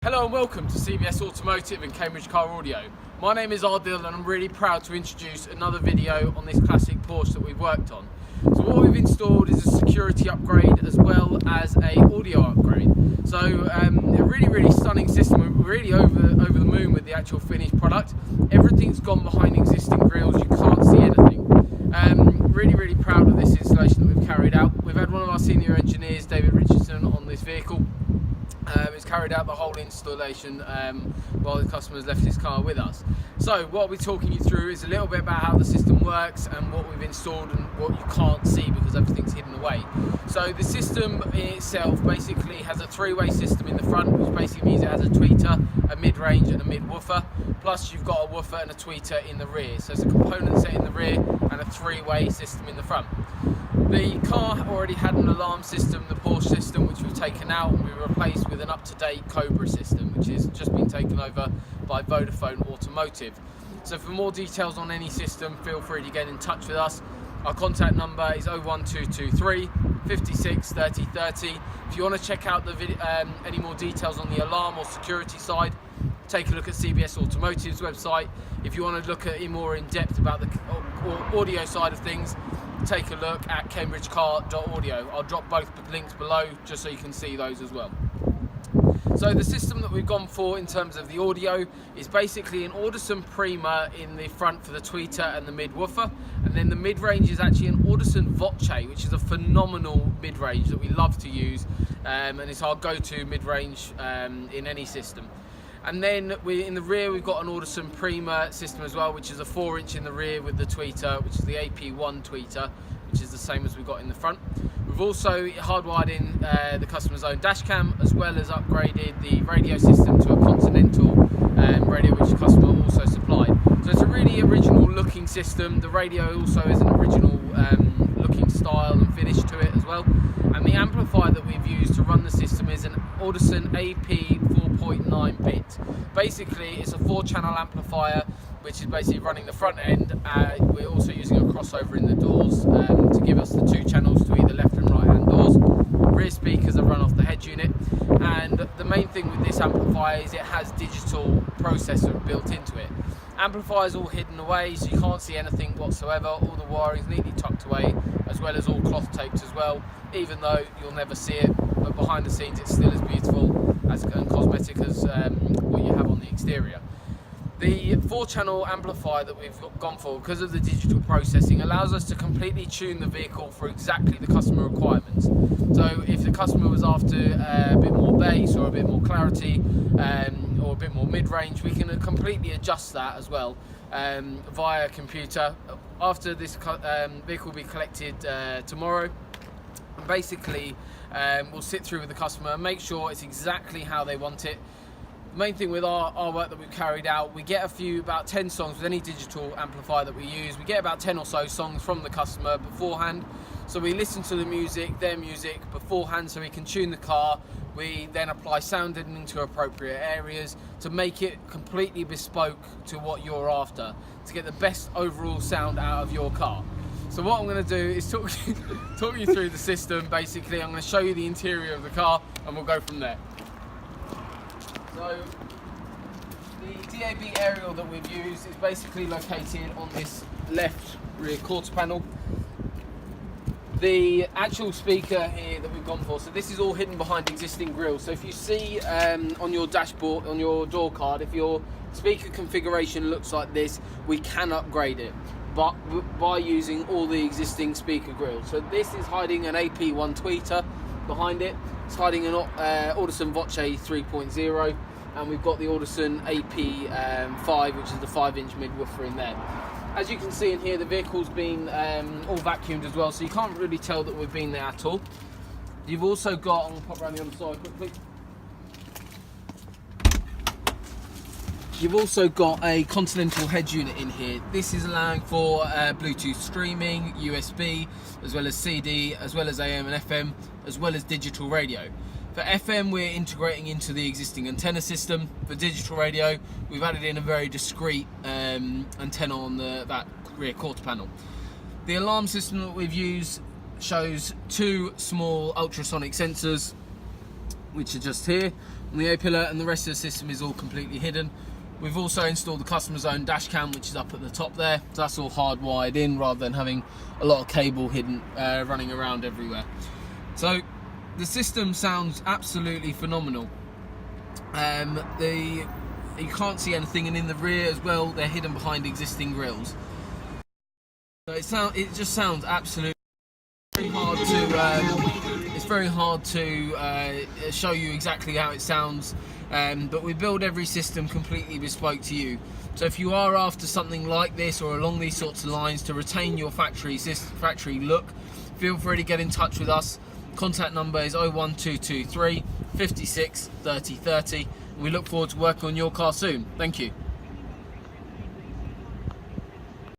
Hello and welcome to CBS Automotive and Cambridge Car Audio. My name is Ardil and I'm really proud to introduce another video on this classic Porsche that we've worked on. So what we've installed is a security upgrade as well as a audio upgrade. So a really stunning system. We're really over the moon with the actual finished product. Everything's gone behind existing grills, you can't see anything. Really proud of this installation that we've carried out. We've had one of our senior engineers, David Richardson, on this vehicle. He's carried out the whole installation while the customer's left his car with us. So what we're talking you through is a little bit about how the system works and what we've installed and what you can't see because everything's hidden away. So the system itself basically has a three-way system in the front, which basically means it has a tweeter, a mid-range and a mid-woofer, plus you've got a woofer and a tweeter in the rear. So it's a component set in the rear and a three-way system in the front. The car already had an alarm system, the Porsche system, which we've taken out and we replaced with an up-to-date Cobra system, which has just been taken over by Vodafone Automotive. So for more details on any system, feel free to get in touch with us. Our contact number is 01223 56 30 30. If you want to check out the any more details on the alarm or security side, take a look at CBS Automotive's website. If you want to look at it more in depth about the audio side of things, take a look at cambridgecar.audio. I'll drop both links below just so you can see those as well. So the system that we've gone for in terms of the audio is basically an Audison Prima in the front for the tweeter and the mid-woofer, and then the mid-range is actually an Audison Voce, which is a phenomenal mid-range that we love to use, and it's our go-to mid-range in any system. And then in the rear we've got an Audison Prima system as well, which is a 4-inch in the rear with the tweeter, which is the AP1 tweeter, which is the same as we've got in the front. We've also hardwired in the customer's own dash cam, as well as upgraded the radio system to a Continental radio, which the customer also supplied. So it's a really original looking system. The radio also is an original looking style and finish to it as well. And the amplifier that we've used to run the system is an Audison AP 4.9 bit. Basically, it's a 4-channel amplifier, which is basically running the front end. We're also using a crossover in the doors to give us the 2 channels to either left and right hand doors. Rear speakers are run off the head unit, and the main thing with this amplifier is it has digital processor built into it. Amplifier's all hidden away, so you can't see anything whatsoever. All the wiring's neatly tucked away, as well as all cloth taped as well, even though you'll never see it, but behind the scenes it's still as beautiful and cosmetic as what you have on the exterior. The 4-channel amplifier that we've gone for, because of the digital processing, allows us to completely tune the vehicle for exactly the customer requirements. So if the customer was after a bit more bass or a bit more clarity or a bit more mid-range, we can completely adjust that as well via computer. After this vehicle will be collected tomorrow, basically we'll sit through with the customer and make sure it's exactly how they want it. The main thing with our work that we've carried out, we get about 10 songs with any digital amplifier that we use. We get about 10 or so songs from the customer beforehand. So we listen to the music, their music beforehand, so we can tune the car. We then apply sound deadening to appropriate areas to make it completely bespoke to what you're after, to get the best overall sound out of your car. So what I'm going to do is talk you through the system. Basically, I'm going to show you the interior of the car and we'll go from there. So the DAB aerial that we've used is basically located on this left rear quarter panel. The actual speaker here that we've gone for, so this is all hidden behind existing grills. So if you see on your dashboard, on your door card, if your speaker configuration looks like this, we can upgrade it, but by using all the existing speaker grills. So this is hiding an AP1 tweeter behind it. It's hiding an Audison Voce 3.0, and we've got the Audison AP5, which is the 5-inch mid-woofer in there. As you can see in here, the vehicle's been all vacuumed as well, so you can't really tell that we've been there at all. You've also got, I'm going to pop around the other side quickly. You've also got a Continental head unit in here. This is allowing for Bluetooth streaming, USB, as well as CD, as well as AM and FM, as well as digital radio. For FM, we're integrating into the existing antenna system. For digital radio, we've added in a very discreet antenna on that rear quarter panel. The alarm system that we've used shows 2 small ultrasonic sensors, which are just here. on the A-pillar, and the rest of the system is all completely hidden. We've also installed the customer's own dash cam, which is up at the top there, so that's all hardwired in rather than having a lot of cable hidden running around everywhere. So the system sounds absolutely phenomenal. You can't see anything, and in the rear as well, they're hidden behind existing grills. So it just sounds absolutely hard to. It's very hard to show you exactly how it sounds, but we build every system completely bespoke to you. So if you are after something like this or along these sorts of lines to retain your factory look, feel free to get in touch with us. Contact number is 01223 56 30 30. We look forward to working on your car soon. Thank you.